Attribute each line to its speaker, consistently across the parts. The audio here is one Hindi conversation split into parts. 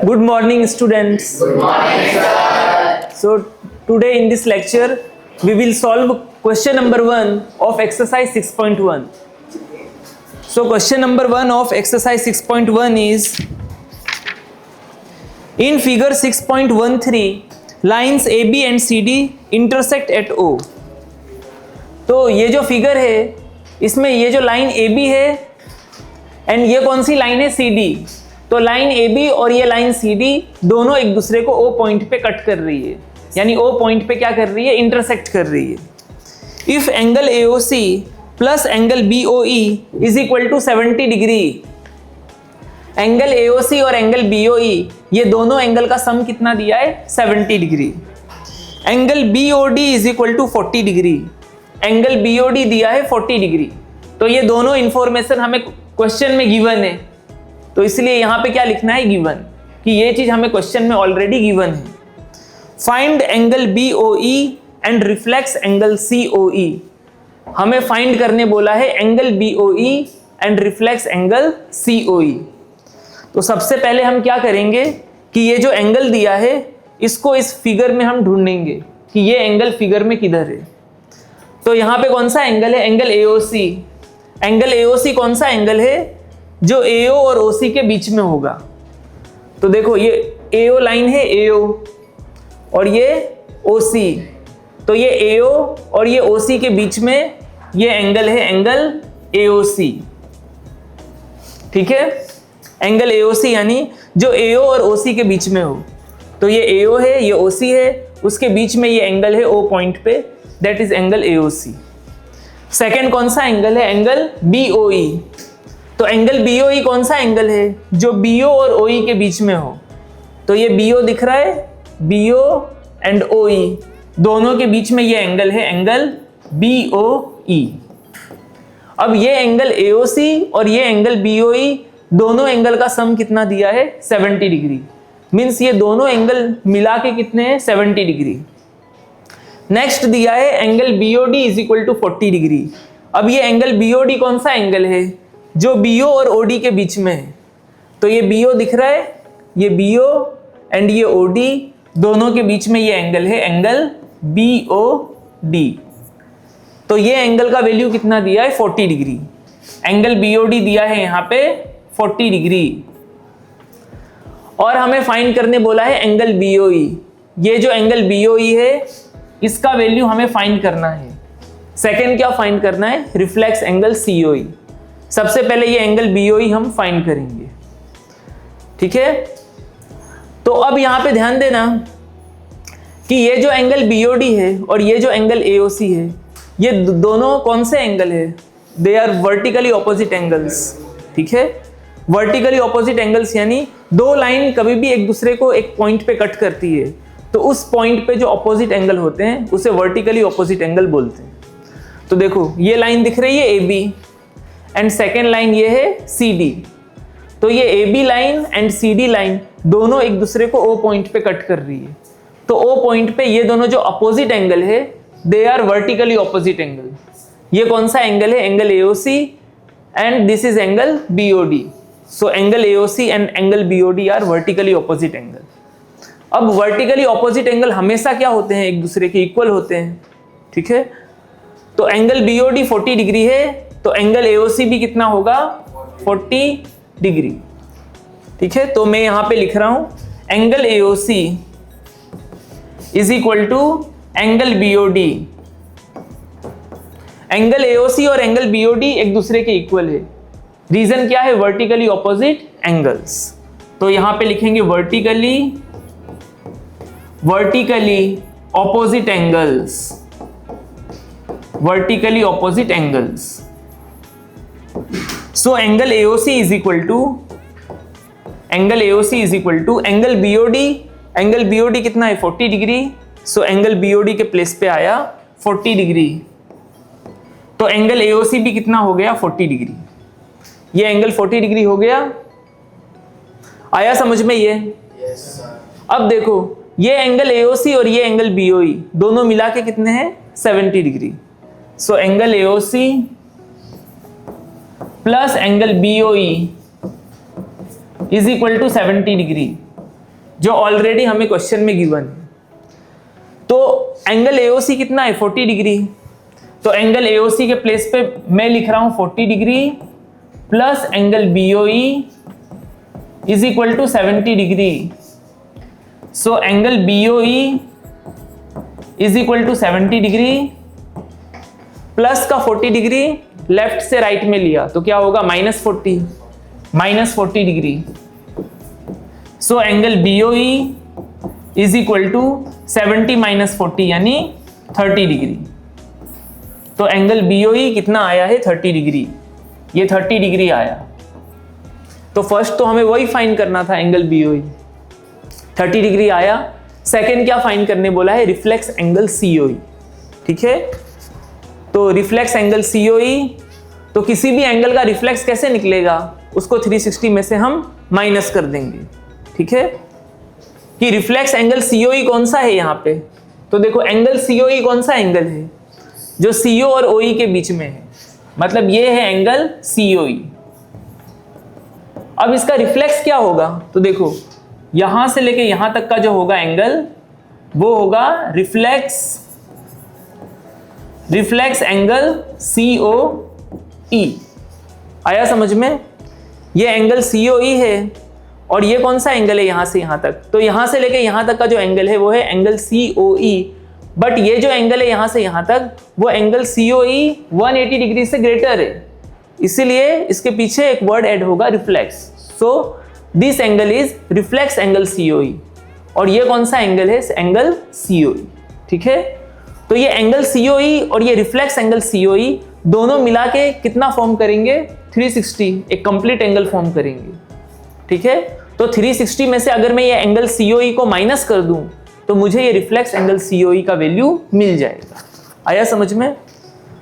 Speaker 1: Good morning, students.
Speaker 2: Good morning, sir.
Speaker 1: So, today in this lecture, we will solve question number 1 of exercise 6.1. So, question number 1 of exercise 6.1 is, in figure 6.13, lines AB and CD intersect at O. तो ये जो फिगर है, इसमें ये जो लाइन AB है एंड ये कौन सी लाइन है, CD. तो लाइन AB और ये लाइन CD दोनों एक दूसरे को O पॉइंट पे कट कर रही है, यानी O पॉइंट पे क्या कर रही है, इंटरसेक्ट कर रही है. If angle AOC plus angle BOE is equal to 70 degree, angle AOC और एंगल BOE ये दोनों एंगल का सम कितना दिया है, 70 degree. Angle BOD is equal to 40 degree, angle BOD दिया है 40 डिग्री. तो ये दोनों इंफॉर्मेशन हमें क्वेश्चन में गिवन है, तो इसलिए यहाँ पे क्या लिखना है, गिवन, कि ये चीज हमें क्वेश्चन में ऑलरेडी गिवन है. Find angle BOE and reflex angle COE. हमें फाइंड करने बोला है angle BOE and reflex angle COE. तो सबसे पहले हम क्या करेंगे कि ये जो एंगल दिया है इसको इस फिगर में हम ढूंढेंगे कि ये एंगल फिगर में किधर है. तो यहाँ पे कौन सा एंगल है, एंगल AOC. एंगल AOC कौन सा एंगल है, जो AO और OC के बीच में होगा. तो देखो ये AO लाइन है, AO और ये OC. तो ये AO और ये OC के बीच में ये एंगल है, एंगल AOC. ठीक है, एंगल AOC यानी जो AO और OC के बीच में हो. तो ये AO है, ये OC है, उसके बीच में ये एंगल है O पॉइंट पे, that is angle AOC. Second कौन सा एंगल है, एंगल BOE. तो एंगल BOE कौन सा एंगल है, जो BO और OE के बीच में हो. तो ये BO दिख रहा है, BO एंड OE दोनों के बीच में ये एंगल है, एंगल BOE. अब ये एंगल AOC और ये एंगल BOE दोनों एंगल का सम कितना दिया है, 70 डिग्री. मींस ये दोनों एंगल मिला के कितने हैं, 70 डिग्री. नेक्स्ट दिया है angle BOD is equal to 40 degree. अब ये एंगल BOD कौन सा एंगल है, जो BO और OD के बीच में है. तो ये BO दिख रहा है, ये BO एंड ये OD दोनों के बीच में ये एंगल है, एंगल BOD. तो ये एंगल का वैल्यू कितना दिया है, 40 डिग्री. एंगल BOD दिया है यहाँ पे 40 डिग्री. और हमें फाइंड करने बोला है एंगल BOE. ये जो एंगल BOE है इसका वैल्यू हमें फाइंड करना है. सेकेंड क्या फाइंड करना है, रिफ्लेक्स एंगल COE. सबसे पहले ये एंगल BOE हम फाइंड करेंगे. ठीक है, तो अब यहां पे ध्यान देना कि ये जो एंगल BOD है और ये जो एंगल AOC है, ये दोनों कौन से एंगल है, they are vertically opposite angles. ठीक है, वर्टिकली ऑपोजिट एंगल्स यानी दो लाइन कभी भी एक दूसरे को एक पॉइंट पे कट करती है, तो उस पॉइंट पे जो ऑपोजिट एंगल होते हैं उसे वर्टिकली ऑपोजिट एंगल बोलते हैं. तो देखो ये लाइन दिख रही है AB एंड सेकेंड लाइन ये है CD. तो ये AB line and CD line दोनों एक दूसरे को O पॉइंट पे कट कर रही है. तो O पॉइंट पे ये दोनों जो अपोजिट एंगल है, they are vertically opposite angle. ये कौन सा एंगल है, angle AOC and this is angle BOD. So angle AOC and angle BOD are vertically opposite angle. अब वर्टिकली ऑपोजिट एंगल हमेशा क्या होते हैं, एक दूसरे के इक्वल होते हैं. ठीक है, तो एंगल BOD 40 डिग्री है, तो एंगल AOC भी कितना होगा, 40 डिग्री. ठीक है, तो मैं यहां पे लिख रहा हूं angle AOC is equal to angle BOD. Angle AOC और एंगल BOD एक दूसरे के इक्वल है. रीजन क्या है, वर्टिकली ऑपोजिट एंगल्स. तो यहां पे लिखेंगे vertically opposite angles, vertically opposite angles. So angle AOC is equal to angle BOD. Angle BOD कितना है, 40 डिग्री. सो एंगल BOD के प्लेस पे आया 40 डिग्री. तो एंगल AOC भी कितना हो गया, 40 डिग्री. ये एंगल 40 डिग्री हो गया. आया समझ में ये?
Speaker 2: Yes, sir.
Speaker 1: अब देखो ये एंगल AOC और ये एंगल BOE दोनों मिला के कितने हैं, 70 degree. So angle AOC plus angle BOE is equal to 70 degree. जो ऑलरेडी हमें क्वेश्चन में गिवन है। तो एंगल AOC कितना है 40 डिग्री, तो एंगल AOC के प्लेस पे मैं लिख रहा हूं 40 degree plus angle BOE is equal to 70 degree. So angle BOE is equal to 70 degree plus का 40 डिग्री लेफ्ट से राइट में लिया तो क्या होगा -40 degree. So angle BOE is equal to 70 - 40 यानी 30 डिग्री। तो एंगल BOE कितना आया है 30 डिग्री, ये 30 डिग्री आया। तो फर्स्ट तो हमें वही फाइंड करना था एंगल BOE, 30 डिग्री आया। सेकंड क्या फाइंड करने बोला है, रिफ्लेक्स एंगल COE। ठीक है, तो रिफ्लेक्स एंगल COE, तो किसी भी एंगल का रिफ्लेक्स कैसे निकलेगा, उसको 360 में से हम माइनस कर देंगे। ठीक है, कि रिफ्लेक्स एंगल COE कौन सा है यहाँ पे, तो देखो एंगल COE कौन सा एंगल है, जो CO और OE के बीच में है, मतलब ये है एंगल COE। अब इसका रिफ्लेक्स क्या होगा, तो देखो यहां से लेके यहां तक का जो होगा एंगल, वो होगा रिफ्लेक्स एंगल COE। आया समझ में, ये एंगल COE है और ये कौन सा एंगल है यहां से यहां तक, तो यहां से लेके यहां तक का जो एंगल है वो है एंगल COE। बट ये जो एंगल है यहां से यहां तक, वो एंगल COE 180 डिग्री से ग्रेटर है, इसीलिए इसके पीछे एक वर्ड ऐड होगा reflex. So this angle is reflex angle COE, और ये कौन सा एंगल है, एंगल COE। ठीक है, तो ये एंगल COE और ये रिफ्लेक्स एंगल COE दोनों मिला के कितना फॉर्म करेंगे, 360, एक कंप्लीट एंगल फॉर्म करेंगे। ठीक है, तो 360 में से अगर मैं ये एंगल COE को माइनस कर दूं तो मुझे ये रिफ्लेक्स एंगल COE का वैल्यू मिल जाएगा। आया समझ में,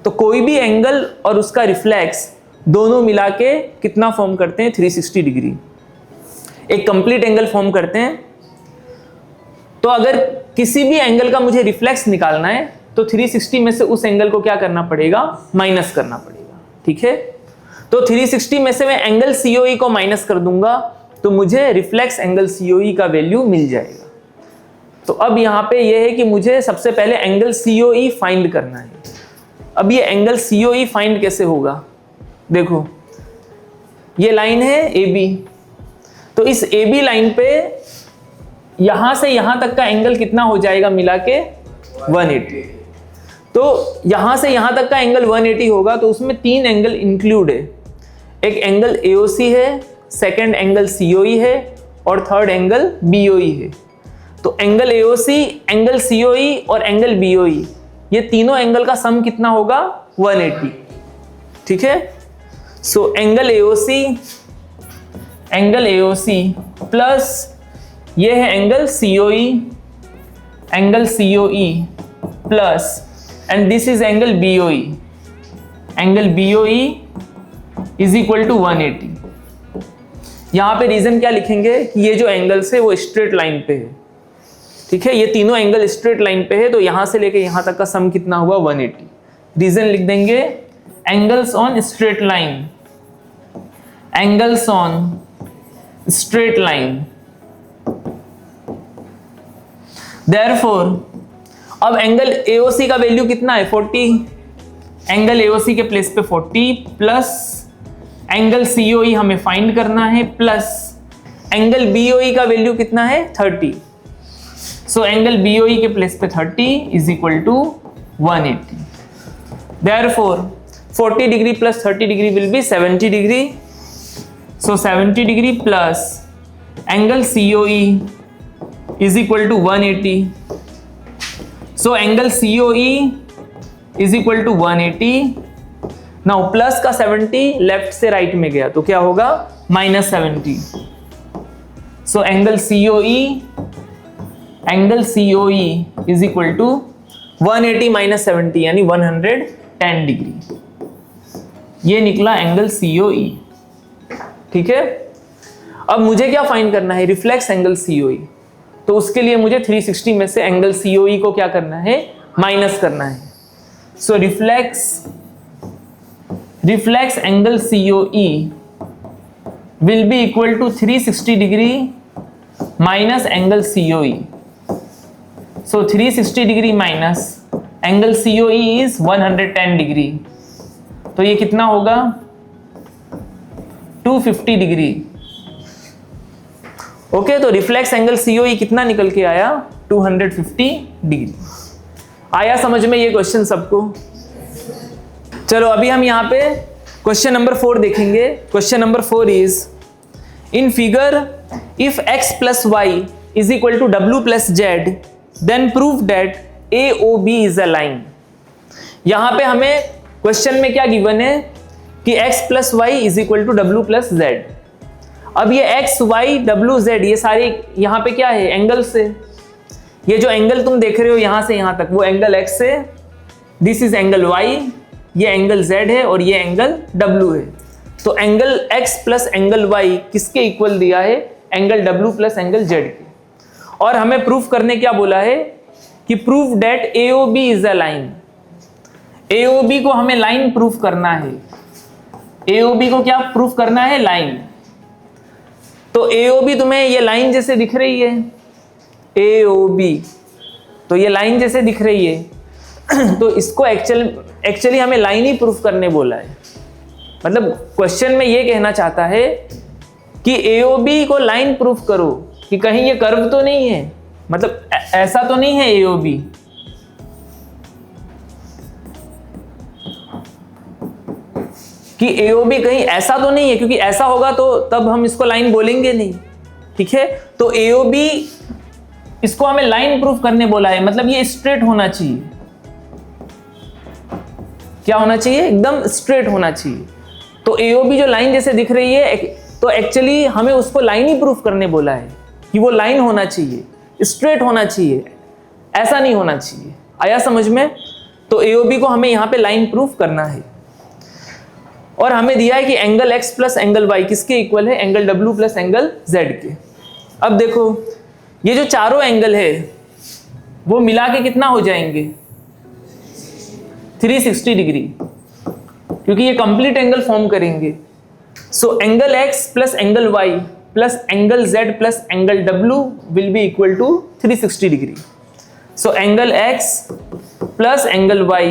Speaker 1: तो कोई भी एंगल और उसका रिफ्लेक्स दोनों मिला के कितना फॉर्म करते हैं, 360 डिग्री, एक कंप्लीट एंगल फॉर्म करते हैं। तो अगर किसी भी एंगल का मुझे रिफ्लेक्स निकालना है तो 360 में से उस एंगल को क्या करना पड़ेगा, माइनस करना पड़ेगा। ठीक है, तो 360 में से मैं एंगल COE को माइनस कर दूंगा तो मुझे रिफ्लेक्स एंगल COE का वैल्यू मिल जाएगा। तो अब यहाँ पे ये है कि मुझे सबसे पहले एंगल COE फाइंड करना है। अब ये एंगल COE फाइंड कैसे होगा, देखो ये लाइन है AB, तो इस AB लाइन पे यहां से यहां तक का एंगल कितना हो जाएगा मिला के 180। तो यहां से यहां तक का एंगल 180 होगा, तो उसमें 3 एंगल इंक्लूड है, एक एंगल AOC है, सेकंड एंगल COE है और थर्ड एंगल BOE है। तो एंगल AOC, एंगल COE और एंगल BOE, ये तीनों एंगल का सम कितना होगा, 180। ठीक है, सो एंगल AOC प्लस ये है angle COE plus and this is angle BOE is equal to 180। यहां पे रीजन क्या लिखेंगे कि ये जो एंगल्स है वो स्ट्रेट लाइन पे है। ठीक है, ये तीनों एंगल स्ट्रेट लाइन पे है, तो यहां से लेके यहां तक का सम कितना हुआ, 180। रीजन लिख देंगे angles on straight line, angles on straight line. Therefore, अब एंगल AOC का वैल्यू कितना है, 40, एंगल AOC के प्लेस पे 40 प्लस एंगल COE हमें फाइंड करना है, प्लस एंगल BOE का वैल्यू कितना है, 30। सो एंगल BOE के प्लेस पे 30 is equal to 180। Therefore, 40 degree plus 30 degree will be 70 degree. So 70 degree plus angle COE is equal to 180. So angle COE is equal to 180. Now plus का 70 लेफ्ट से राइट में गया तो क्या होगा, -70. So angle COE is equal to 180 minus 70 यानी 110 डिग्री। ये निकला एंगल COE। ठीक है, अब मुझे क्या फाइंड करना है, रिफ्लेक्स एंगल COE। तो उसके लिए मुझे 360 में से एंगल COE को क्या करना है, माइनस करना है। So reflex angle COE will be equal to 360 degree minus angle COE। So 360 degree minus angle COE is 110 degree. तो ये कितना होगा 250 डिग्री। ओके, तो रिफ्लेक्स एंगल COE कितना निकल के आया 250 डिग्री। आया समझ में ये क्वेश्चन सबको? चलो अभी हम यहाँ पे क्वेश्चन नंबर 4 देखेंगे। Question number 4 is in figure if x plus y is equal to W plus z then prove that AOB is a line. यहाँ पे हमें क्वेश्चन में क्या गिवन है कि x plus y is equal to W plus z. अब ये x, y, W, z ये सारे यहाँ पे क्या है एंगल से। ये जो एंगल तुम देख रहे हो यहाँ से यहाँ तक वो एंगल x है, दिस इज एंगल y, ये एंगल z है और ये एंगल W है। तो angle x plus angle y किसके इक्वल दिया है? Angle W plus angle z के। और हमें प्रूफ करने क्या बोला है कि proof that AOB is a line. AOB को हमें लाइन प्रूफ करना है। AOB को क्या प्रूफ करना है? लाइन। तो AOB तुम्हें ये लाइन जैसे दिख रही है, AOB तो ये लाइन जैसे दिख रही है तो इसको एक्चुअली हमें लाइन ही प्रूफ करने बोला है। मतलब क्वेश्चन में ये कहना चाहता है कि AOB को लाइन प्रूफ करो कि कहीं ये कर्व तो नहीं है, मतलब ऐसा तो नहीं है AOB। कि AOB कहीं ऐसा तो नहीं है, क्योंकि ऐसा होगा तो तब हम इसको लाइन बोलेंगे नहीं। ठीक है, तो AOB इसको हमें लाइन प्रूफ करने बोला है, मतलब ये स्ट्रेट होना चाहिए। क्या होना चाहिए? एकदम स्ट्रेट होना चाहिए। तो AOB जो लाइन जैसे दिख रही है तो एक्चुअली हमें उसको लाइन ही प्रूफ करने बोला है कि वो लाइन होना चाहिए, स्ट्रेट होना चाहिए, ऐसा नहीं होना चाहिए। आया समझ में? तो AOB को हमें यहाँ पे लाइन प्रूफ करना है। और हमें दिया है कि angle x plus angle y किसके इक्वल है? Angle W plus angle z के। अब देखो ये जो चारों एंगल है वो मिला के कितना हो जाएंगे? 360 डिग्री, क्योंकि ये कंप्लीट एंगल फॉर्म करेंगे। So angle x plus angle y plus angle z plus angle W will be equal to 360 degree. So angle x plus angle y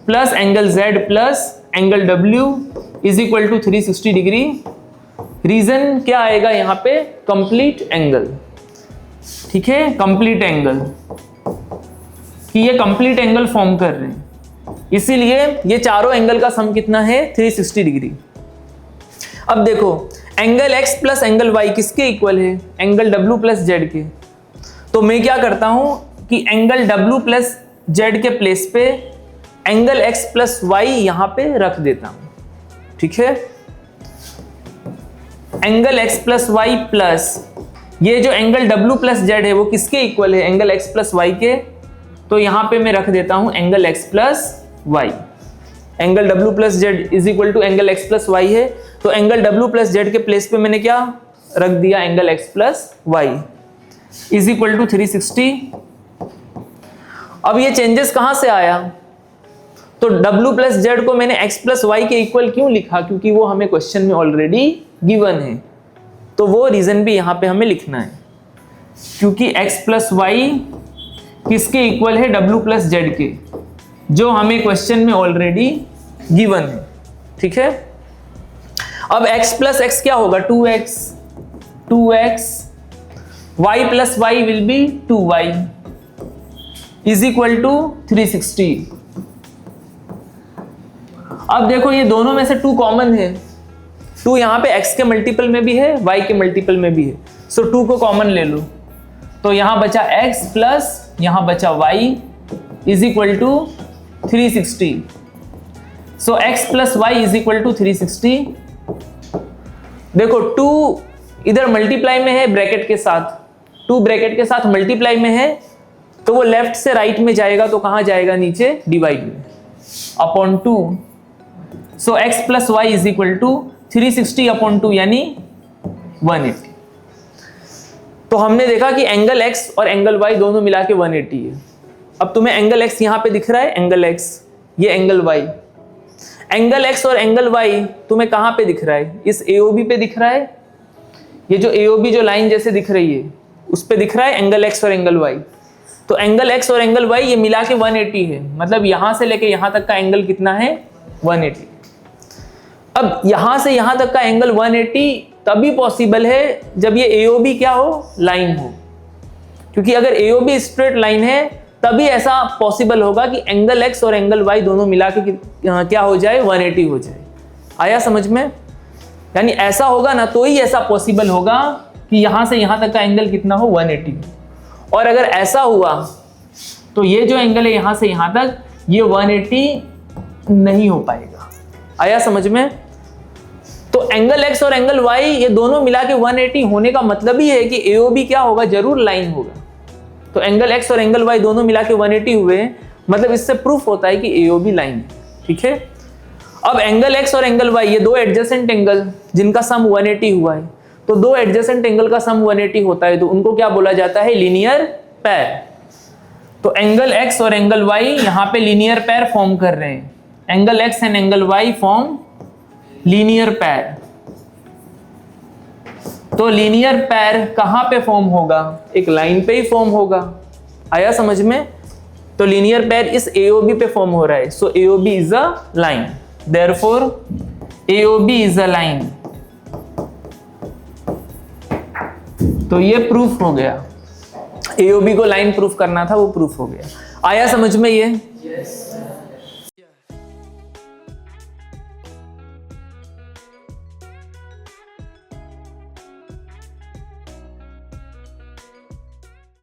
Speaker 1: plus angle z plus angle W is equal to 360 degree. Reason क्या आएगा यहाँ पे? Complete angle. ठीक है, कंप्लीट एंगल, कि ये कंप्लीट एंगल फॉर्म कर रहे हैं, इसीलिए ये चारों एंगल का सम कितना है? 360 डिग्री। अब देखो angle x plus angle y किसके इक्वल है? एंगल W प्लस z के। तो मैं क्या करता हूं कि एंगल W प्लस z के प्लेस पे एंगल x प्लस y यहां पे रख देता हूं। ठीक है, angle x plus y plus ये जो एंगल W प्लस z है वो किसके इक्वल है? एंगल x प्लस y के। तो यहां पे मैं रख देता हूं angle x plus y। Angle W plus z is equal to angle x plus y है, तो एंगल W प्लस z के प्लेस पे मैंने क्या रख दिया? Angle x plus y is equal to 360। अब ये चेंजेस कहां से आया? तो W प्लस जेड को मैंने x प्लस वाई के इक्वल क्यों लिखा? क्योंकि वो हमें क्वेश्चन में ऑलरेडी गिवन है, तो वो रीजन भी यहाँ पे हमें लिखना है। क्योंकि x प्लस वाई किसके इक्वल है? W प्लस जेड के, जो हमें क्वेश्चन में ऑलरेडी गिवन है। ठीक है, अब x प्लस एक्स क्या होगा? 2x y plus y will be 2y is equal to 360। अब देखो ये दोनों में से 2 कॉमन है, 2 यहाँ पे x के मल्टीपल में भी है, y के मल्टीपल में भी है। सो 2 को कॉमन ले लो, तो यहाँ बचा x प्लस यहाँ बचा y is equal to 360। So x plus y is equal to 360। देखो 2 इधर मल्टीप्लाई में है ब्रैकेट के साथ, 2 ब्रैकेट के साथ मल्टीप्लाई में है, तो वो लेफ्ट से राइट में जाएगा, तो कहाँ जाएगा? नीचे डिवाइड में upon 2। So x plus y is equal to 360 upon 2 यानी 180। तो हमने देखा कि एंगल x और एंगल y दोनों मिला के 180 है। अब तुम्हें एंगल x यहाँ पे दिख रहा है, एंगल x, ये एंगल y। एंगल x और एंगल y तुम्हें कहाँ पे दिख रहा है? इस AOB पे दिख रहा है, ये जो AOB जो लाइन जैसे दिख रही है उस पे दिख रहा है एंगल x और एंगल y। तो एंगल x और एंगल y ये मिला के 180 है, मतलब यहां से लेके यहां तक का एंगल कितना है 180। अब यहां से यहां तक का एंगल 180 तभी पॉसिबल है जब ये AOB क्या हो, लाइन हो, क्योंकि अगर AOB स्ट्रेट लाइन है तभी ऐसा पॉसिबल होगा कि एंगल x और एंगल y दोनों मिला के क्या हो जाए 180 हो जाए। आया समझ में? यानी ऐसा होगा ना तो ही ऐसा पॉसिबल होगा कि यहां से यहां तक का एंगल कितना हो 180। और अगर ऐसा हुआ तो ये जो एंगल है यहां से यहां तक ये 180 नहीं हो पाएगा। आया समझ में? तो एंगल x और एंगल y ये दोनों मिला के 180 होने का मतलब ही है कि AOB क्या होगा, जरूर लाइन होगा। तो एंगल x और एंगल y दोनों मिला के 180 हुए, मतलब इससे प्रूफ होता है कि AOB लाइन है। ठीक है, अब एंगल x और एंगल y ये दो एडजेसेंट एंगल जिनका सम 180 हुआ है, तो दो एडजेसेंट एंगल का सम 180 होता है तो उनको क्या बोला जाता है, लीनियर पैर। तो एंगल x और एंगल y यहां पे लीनियर पैर फॉर्म कर रहे हैं। Angle x and angle y form linear पैर। तो लीनियर पैर कहां पे फॉर्म होगा, एक लाइन पे ही फॉर्म होगा। आया समझ में? तो लीनियर पैर इस AOB पे फॉर्म हो रहा है, सो AOB is a line, therefore AOB is a line. तो ये प्रूफ हो गया, AOB को लाइन प्रूफ करना था, वो प्रूफ हो गया। आया समझ में ये?
Speaker 2: Yes.